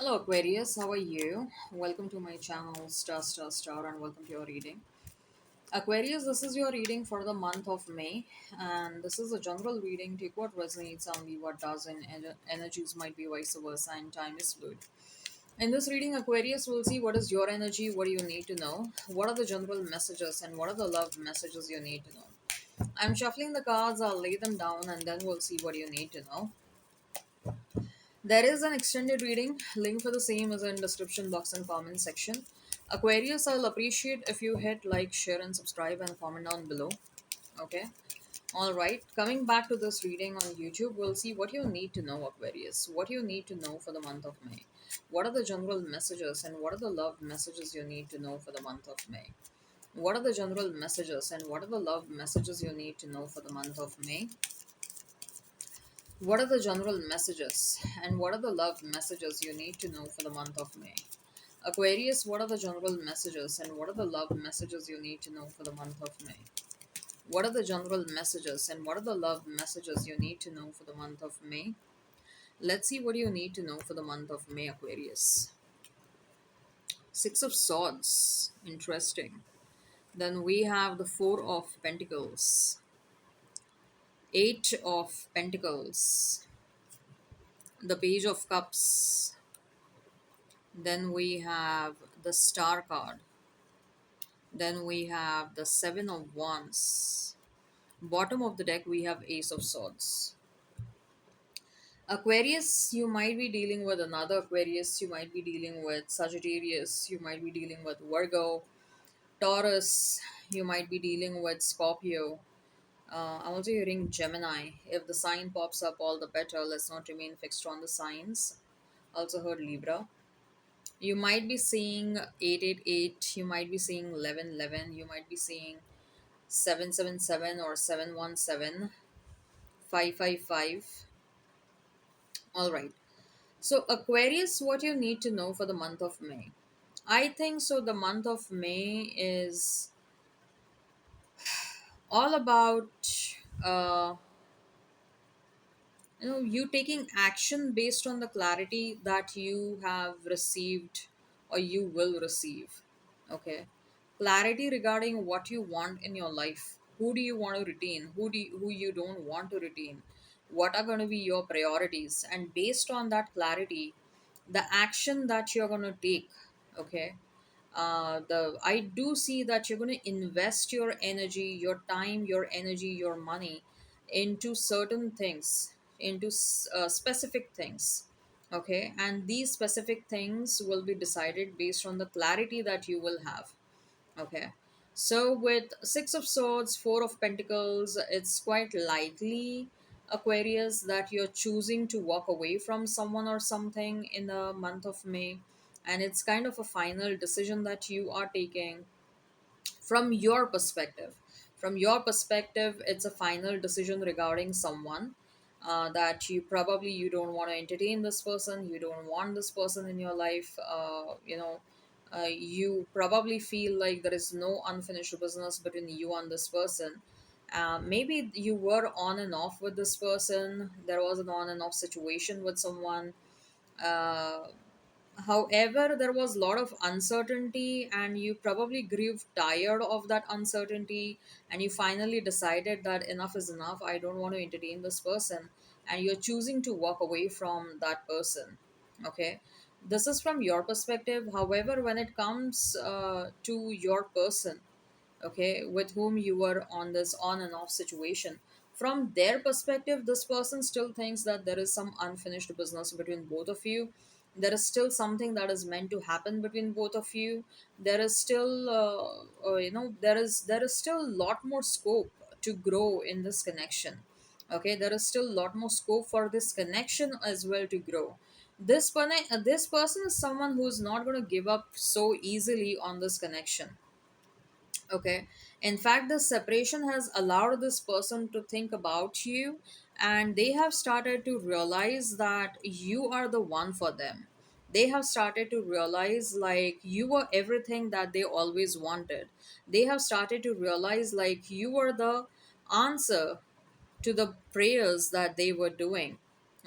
Hello Aquarius, how are you? Welcome to my channel Star and welcome to your reading. Aquarius, this is your reading for the month of May and this is a general reading. Take what resonates and leave what doesn't. Energies might be vice versa and time is fluid. In this reading, Aquarius will see what is your energy, what do you need to know, what are the general messages and what are the love messages you need to know. I'm shuffling the cards, I'll lay them down and then we'll see what you need to know. There is an extended reading. Link for the same is in description box and comment section. Aquarius, I'll appreciate if you hit like, share, and subscribe and comment down below. Okay. All right. Coming back to this reading on YouTube, we'll see what you need to know, Aquarius. What you need to know for the month of May. What are the general messages and what are the love messages you need to know for the month of May? What are the general messages and what are the love messages you need to know for the month of May? What are the general messages and what are the love messages you need to know for the month of May? Aquarius, what are the general messages and what are the love messages you need to know for the month of May? What are the general messages and what are the love messages you need to know for the month of May? Let's see what you need to know for the month of May, Aquarius. Six of Swords. Interesting. Then we have the Four of Pentacles. Eight of Pentacles. The Page of Cups. Then we have the Star card. Then we have the Seven of Wands. Bottom of the deck, we have Ace of Swords. Aquarius, you might be dealing with another Aquarius. You might be dealing with Sagittarius. You might be dealing with Virgo. Taurus. You might be dealing with Scorpio. I'm also hearing Gemini. If the sign pops up, all the better. Let's not remain fixed on the signs. Also heard Libra. You might be seeing 888, you might be seeing 1111, you might be seeing 777 or 717, 555. All right. So, Aquarius, what you need to know for the month of May. I think so. The month of May is all about uh, you taking action based on the clarity that you have received or you will receive. Okay, clarity regarding what you want in your life. Who do you want to retain? Who you don't want to retain? What are going to be your priorities? And based on that clarity, the action that you're going to take. Okay, the I do see that you're going to invest your energy, your time, your energy, your money into certain things, into specific things. Okay, and these specific things will be decided based on the clarity that you will have. Okay, so with Six of Swords, Four of Pentacles, it's quite likely, Aquarius, that you're choosing to walk away from someone or something in the month of May. And it's kind of a final decision that you are taking from your perspective. From your perspective, it's a final decision regarding someone that you don't want to entertain this person, you don't want this person in your life. You probably feel like there is no unfinished business between you and this person. Maybe you were on and off with this person, there was an on and off situation with someone. uh, However, there was a lot of uncertainty, and you probably grew tired of that uncertainty, and you finally decided that enough is enough. I don't want to entertain this person, and you're choosing to walk away from that person. Okay, this is from your perspective. However, when it comes to your person, okay, with whom you were on this on and off situation, from their perspective, this person still thinks that there is some unfinished business between both of you. There is still something that is meant to happen between both of you. There is still there is still a lot more scope to grow in this connection. Okay, there is still a lot more scope for this connection as well to grow. This person is someone who is not going to give up so easily on this connection. Okay. In fact, the separation has allowed this person to think about you, and they have started to realize that you are the one for them. They have started to realize like you were everything that they always wanted. They have started to realize like you were the answer to the prayers that they were doing.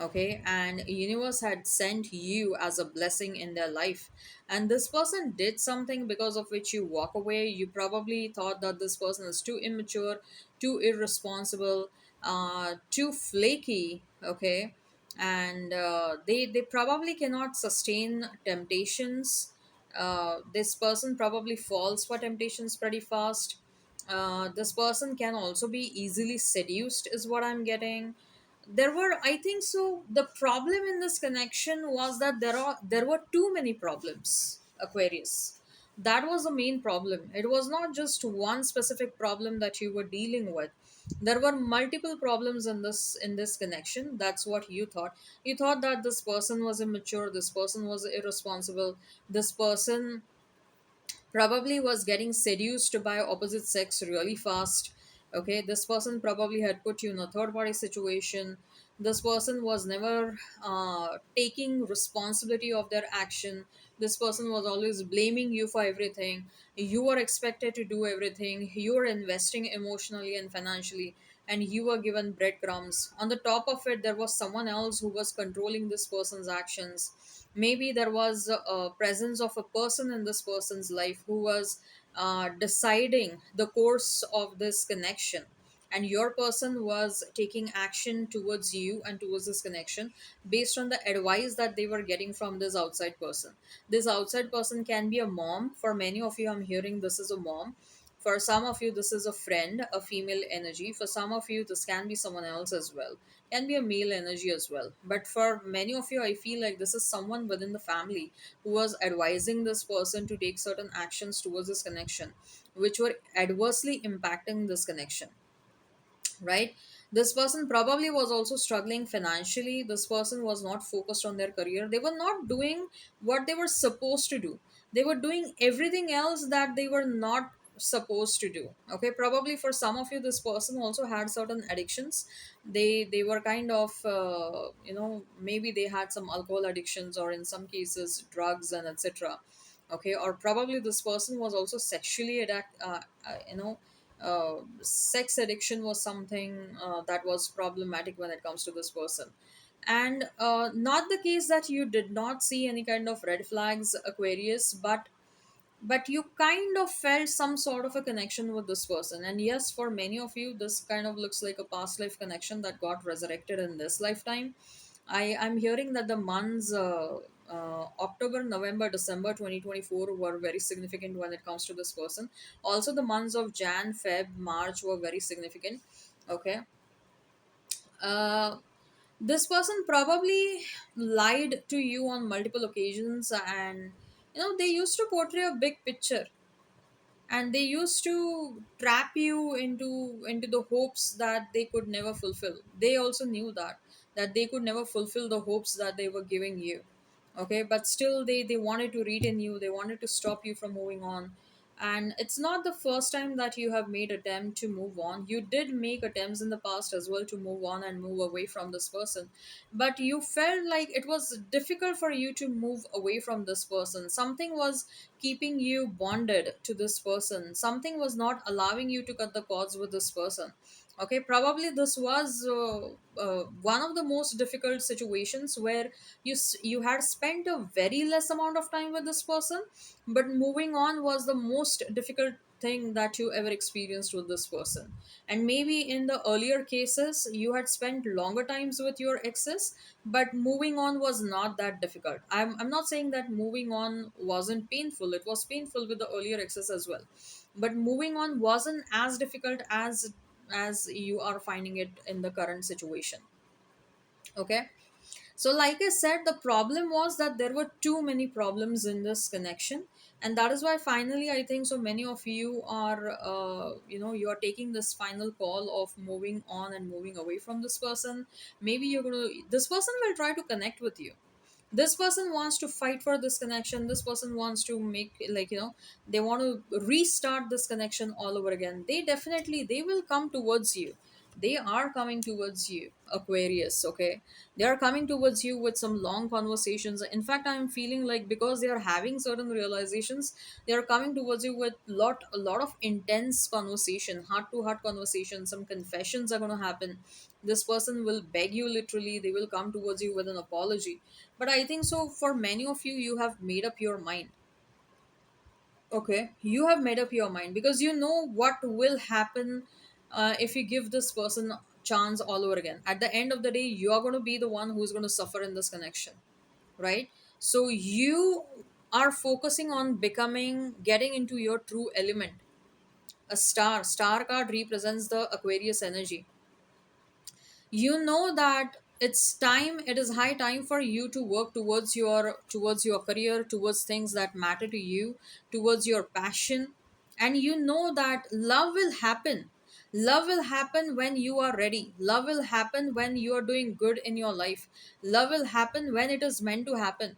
okay, and universe had sent you as a blessing in their life, and this person did something because of which you walk away. You probably thought that this person is too immature, too irresponsible, too flaky, okay, and they probably cannot sustain temptations. This person probably falls for temptations pretty fast. This person can also be easily seduced is what I'm getting. There were, I think so, the problem in this connection was that there were too many problems, Aquarius. That was the main problem. It was not just one specific problem that you were dealing with. There were multiple problems in this connection. That's what you thought. You thought that this person was immature, this person was irresponsible, this person probably was getting seduced by opposite sex really fast. Okay, this person probably had put you in a third party situation. This person was never taking responsibility of their action. This person was always blaming you for everything. You were expected to do everything. You were investing emotionally and financially, and you were given breadcrumbs. On the top of it, there was someone else who was controlling this person's actions. Maybe there was a presence of a person in this person's life who was deciding the course of this connection, and your person was taking action towards you and towards this connection based on the advice that they were getting from this outside person. This outside person can be a mom. For many of you, I'm hearing this is a mom. For some of you, this is a friend, a female energy. For some of you, this can be someone else as well, can be a male energy as well. But for many of you, I feel like this is someone within the family who was advising this person to take certain actions towards this connection, which were adversely impacting this connection, right? This person probably was also struggling financially. This person was not focused on their career. They were not doing what they were supposed to do. They were doing everything else that they were not supposed to do. Okay, probably for some of you, this person also had certain addictions. They were kind of maybe they had some alcohol addictions, or in some cases drugs and etc. Okay, or probably this person was also sexually sex addiction was something that was problematic when it comes to this person. And not the case that you did not see any kind of red flags, Aquarius, but you kind of felt some sort of a connection with this person. And yes, for many of you, this kind of looks like a past life connection that got resurrected in this lifetime. I'm hearing that the months October, November, December 2024 were very significant when it comes to this person. Also, the months of Jan, Feb, March were very significant. Okay. Uh, this person probably lied to you on multiple occasions, and they used to portray a big picture, and they used to trap you into the hopes that they could never fulfill. They also knew that they could never fulfill the hopes that they were giving you. Okay, but still they wanted to retain you, they wanted to stop you from moving on. And it's not the first time that you have made attempt to move on. You did make attempts in the past as well to move on and move away from this person, but you felt like it was difficult for you to move away from this person. Something was keeping you bonded to this person, something was not allowing you to cut the cords with this person. Okay, probably this was one of the most difficult situations where you had spent a very less amount of time with this person, but moving on was the most difficult thing that you ever experienced with this person. And maybe in the earlier cases you had spent longer times with your exes, but moving on was not that difficult. I'm not saying that moving on wasn't painful. It was painful with the earlier exes as well, but moving on wasn't as difficult as you are finding it in the current situation. Okay, so, like I said, the problem was that there were too many problems in this connection, and that is why finally I think so many of you are, you are taking this final call of moving on and moving away from this person. Maybe this person will try to connect with you. This person wants to fight for this connection. This person wants to make, they want to restart this connection all over again. They will come towards you. they are coming towards you, Aquarius. Okay, they are coming towards you with some long conversations. In fact, I'm feeling like because they are having certain realizations, they are coming towards you with a lot of intense conversation, heart to heart conversation. Some confessions are going to happen. This person will beg you, literally they will come towards you with an apology. But I think so for many of you, you have made up your mind. Okay, you have made up your mind because you know what will happen if you give this person a chance all over again. At the end of the day, you are going to be the one who's going to suffer in this connection, right? So you are focusing on becoming, getting into your true element. A star card represents the Aquarius energy. You know that it's time, it is high time for you to work towards your career, towards things that matter to you, towards your passion. And you know that love will happen. Love will happen when you are ready. Love will happen when you are doing good in your life. Love will happen when it is meant to happen.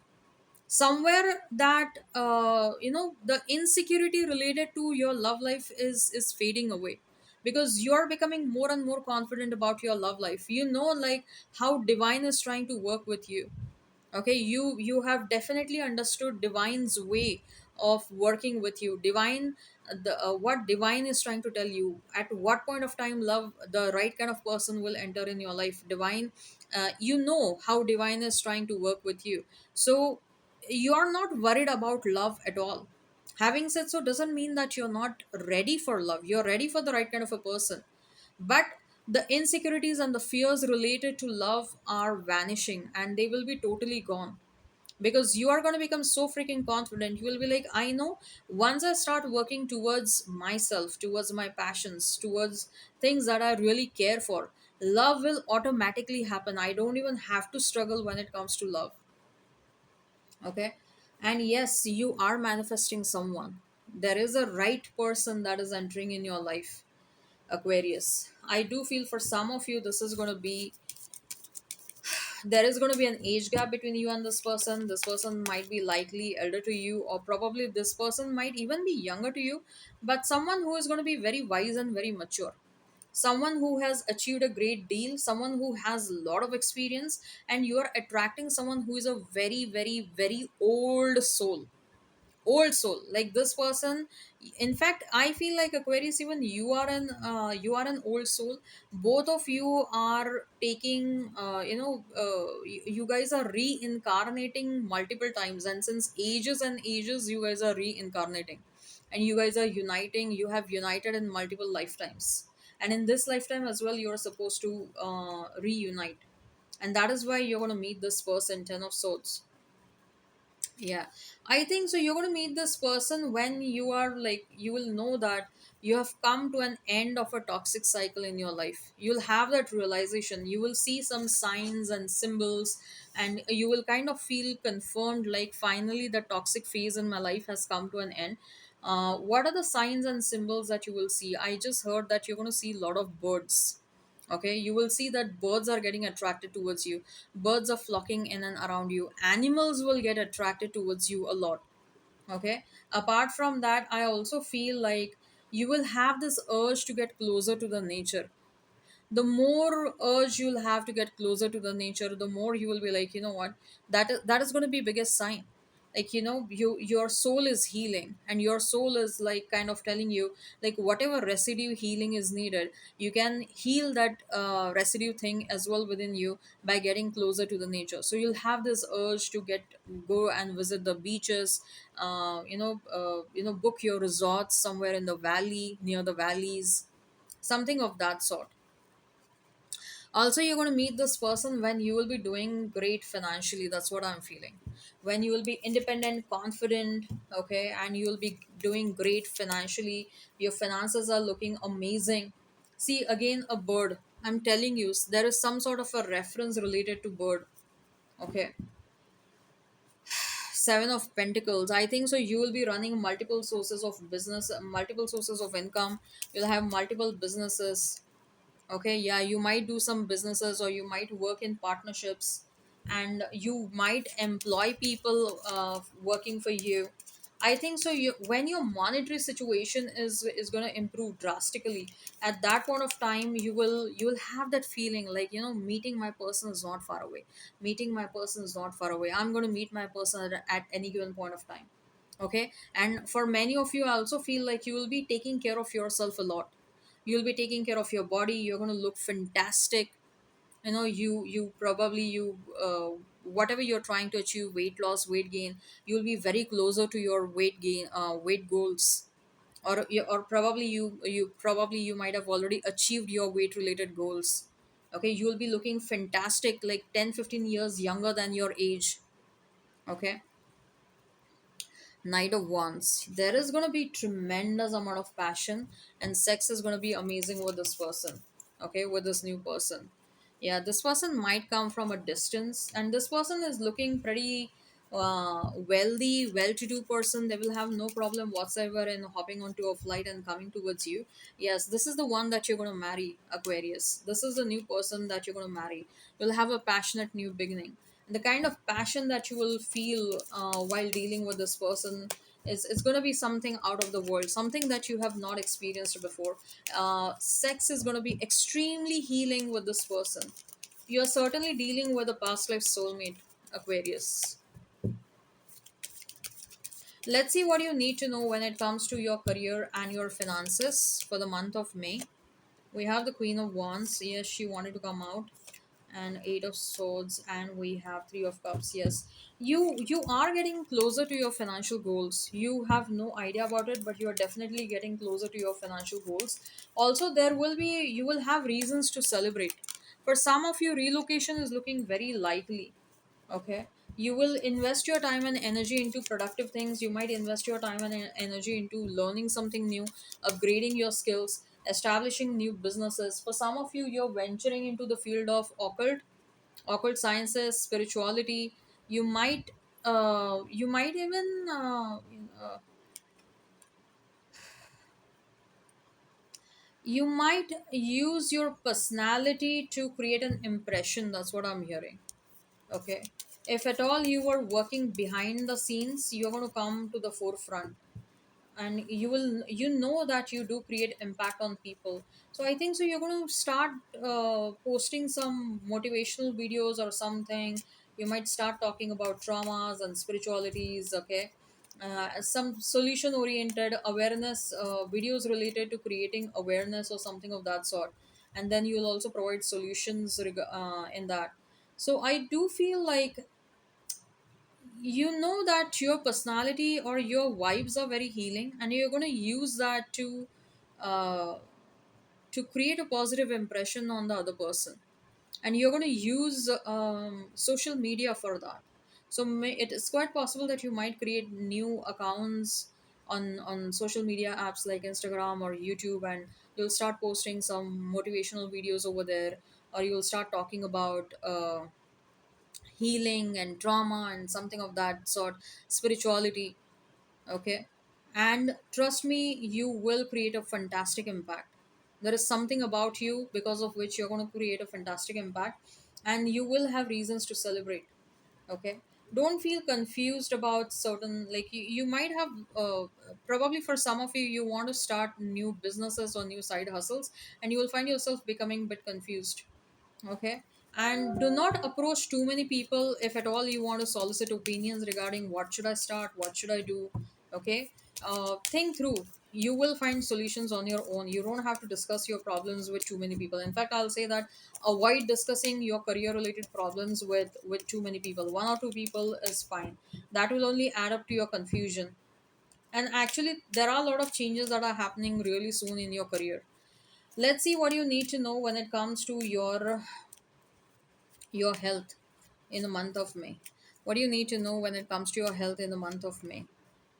Somewhere that the insecurity related to your love life is fading away, because you're becoming more and more confident about your love life. You know, like how divine is trying to work with you. Okay, you have definitely understood divine's way of working with you. Divine, the what divine is trying to tell you, at what point of time love, the right kind of person will enter in your life. Divine, you know how divine is trying to work with you. So you are not worried about love at all. Having said so doesn't mean that you're not ready for love. You're ready for the right kind of a person, but the insecurities and the fears related to love are vanishing, and they will be totally gone, because you are going to become so freaking confident. You will be like, I know, once I start working towards myself, towards my passions, towards things that I really care for, love will automatically happen. I don't even have to struggle when it comes to love. Okay, and yes, you are manifesting someone. There is a right person that is entering in your life, Aquarius. I do feel for some of you, this is going to be, there is going to be an age gap between you and this person. This person might be likely elder to you, or probably this person might even be younger to you, but someone who is going to be very wise and very mature. Someone who has achieved a great deal, someone who has a lot of experience, and you are attracting someone who is a very, very, very old soul. Old soul, like this person. In fact, I feel like Aquarius, even you are an old soul. Both of you are taking, you guys are reincarnating multiple times, and since ages and ages you guys are reincarnating, and you guys are uniting. You have united in multiple lifetimes, and in this lifetime as well you are supposed to reunite. And that is why you're going to meet this person, 10 of swords. Yeah, I think so. You're going to meet this person when you are like, you will know that you have come to an end of a toxic cycle in your life. You'll have that realization. You will see some signs and symbols, and you will kind of feel confirmed like, finally, the toxic phase in my life has come to an end. What are the signs and symbols that you will see? I just heard that you're going to see a lot of birds. Okay, you will see that birds are getting attracted towards you. Birds are flocking in and around you. Animals will get attracted towards you a lot. Okay, apart from that, I also feel like you will have this urge to get closer to the nature. The more urge you'll have to get closer to the nature, the more you will be like, you know what, that is going to be biggest sign. Like, your soul is healing, and your soul is like kind of telling you, like, whatever residue healing is needed, you can heal that residue thing as well within you by getting closer to the nature. So you'll have this urge to go and visit the beaches, book your resorts somewhere in the valley, near the valleys, something of that sort. Also, you're going to meet this person when you will be doing great financially. That's what I'm feeling. When you will be independent, confident, okay, and you will be doing great financially. Your finances are looking amazing. See, again, a bird. I'm telling you, there is some sort of a reference related to bird. Okay. Seven of Pentacles. I think so. You will be running multiple sources of business, multiple sources of income. You'll have multiple businesses. Okay, yeah, you might do some businesses, or you might work in partnerships, and you might employ people working for you. I think so. When your monetary situation is going to improve drastically, at that point of time, you will have that feeling like, meeting my person is not far away. Meeting my person is not far away. I'm going to meet my person at any given point of time. Okay, and for many of you, I also feel like you will be taking care of yourself a lot. You'll be taking care of your body. You're going to look fantastic. You probably you whatever you're trying to achieve, weight loss, weight gain, you'll be very closer to your weight gain, weight goals. Or probably you might have already achieved your weight related goals. Okay, you'll be looking fantastic, like 10-15 years younger than your age. Okay. Knight of Wands. There is going to be tremendous amount of passion, and sex is going to be amazing with this person. Okay, with this new person. Yeah, this person might come from a distance, and this person is looking pretty wealthy, well-to-do person. They will have no problem whatsoever in hopping onto a flight and coming towards you. Yes, this is the one that you're going to marry, Aquarius. This is the new person that you're going to marry. You'll have a passionate new beginning. The kind of passion that you will feel while dealing with this person is going to be something out of the world, something that you have not experienced before. Sex is going to be extremely healing with this person. You're certainly dealing with a past life soulmate, Aquarius. Let's see what you need to know when it comes to your career and your finances for the month of May. We have the Queen of Wands. Yes, she wanted to come out. And Eight of Swords, and we have Three of Cups. Yes, you are getting closer to your financial goals. You have no idea about it, but you are definitely getting closer to your financial goals. Also, you will have reasons to celebrate. For some of you, relocation is looking very likely. Okay, you will invest your time and energy into productive things. You might invest your time and energy into learning something new, upgrading your skills, establishing new businesses. For some of you, you're venturing into the field of occult sciences, spirituality. You might even you might use your personality to create an impression. That's what I'm hearing. Okay, if at all you were working behind the scenes, you're going to come to the forefront, and you know that you do create impact on people. So I think so you're going to start posting some motivational videos or something. You might start talking about traumas and spiritualities. Okay, some solution oriented awareness videos related to creating awareness or something of that sort. And then you'll also provide solutions in that. So I do feel like you know that your personality or your vibes are very healing, and you're going to use that uh, to create a positive impression on the other person. And you're going to use social media for that. So it is quite possible that you might create new accounts on social media apps like Instagram or YouTube, and you'll start posting some motivational videos over there, or you'll start talking about healing and trauma and something of that sort, spirituality. Okay, and trust me, you will create a fantastic impact. There is something about you because of which you're going to create a fantastic impact, and you will have reasons to celebrate. Okay, don't feel confused about certain, like you might have probably for some of you, you want to start new businesses or new side hustles, and you will find yourself becoming a bit confused. Okay, and do not approach too many people if at all you want to solicit opinions regarding what should I start, what should I do. Okay, think through. You will find solutions on your own. You don't have to discuss your problems with too many people. In fact, I'll say that avoid discussing your career related problems with too many people. One or two people is fine. That will only add up to your confusion. And actually, there are a lot of changes that are happening really soon in your career. Let's see what you need to know when it comes to your health in the month of May. What do you need to know when it comes to your health in the month of May?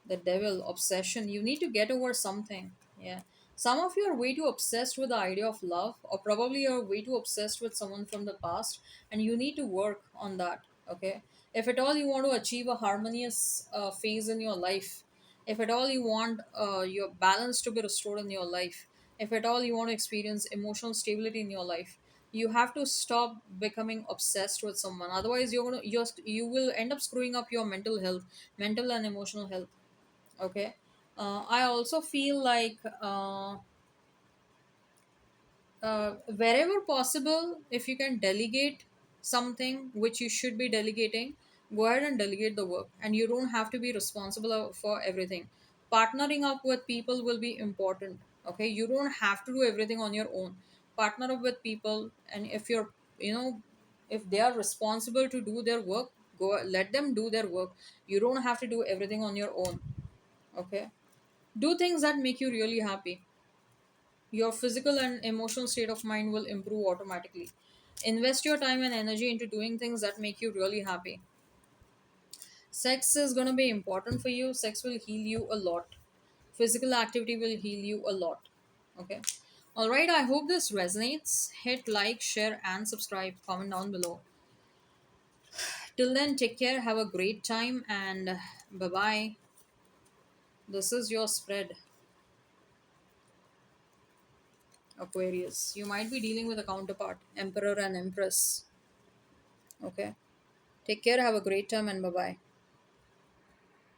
The devil, obsession. You need to get over something. Yeah. Some of you are way too obsessed with the idea of love, or probably you're way too obsessed with someone from the past, and you need to work on that. Okay. If at all you want to achieve a harmonious phase in your life, if at all you want your balance to be restored in your life, if at all you want to experience emotional stability in your life, you have to stop becoming obsessed with someone. Otherwise, you will end up screwing up your mental health, mental and emotional health. Okay. I also feel like wherever possible, if you can delegate something which you should be delegating, go ahead and delegate the work, and you don't have to be responsible for everything. Partnering up with people will be important. Okay, you don't have to do everything on your own. Partner up with people, and if you're, you know, if they are responsible to do their work, go let them do their work. You don't have to do everything on your own. Okay, do things that make you really happy. Your physical and emotional state of mind will improve automatically. Invest your time and energy into doing things that make you really happy. Sex is going to be important for you. Sex will heal you a lot. Physical activity will heal you a lot. Okay. All right. I hope this resonates. Hit like, share, and subscribe. Comment down below. Till then, take care. Have a great time. And bye bye. This is your spread, Aquarius. You might be dealing with a counterpart, Emperor and Empress. Okay. Take care, have a great time, and bye bye.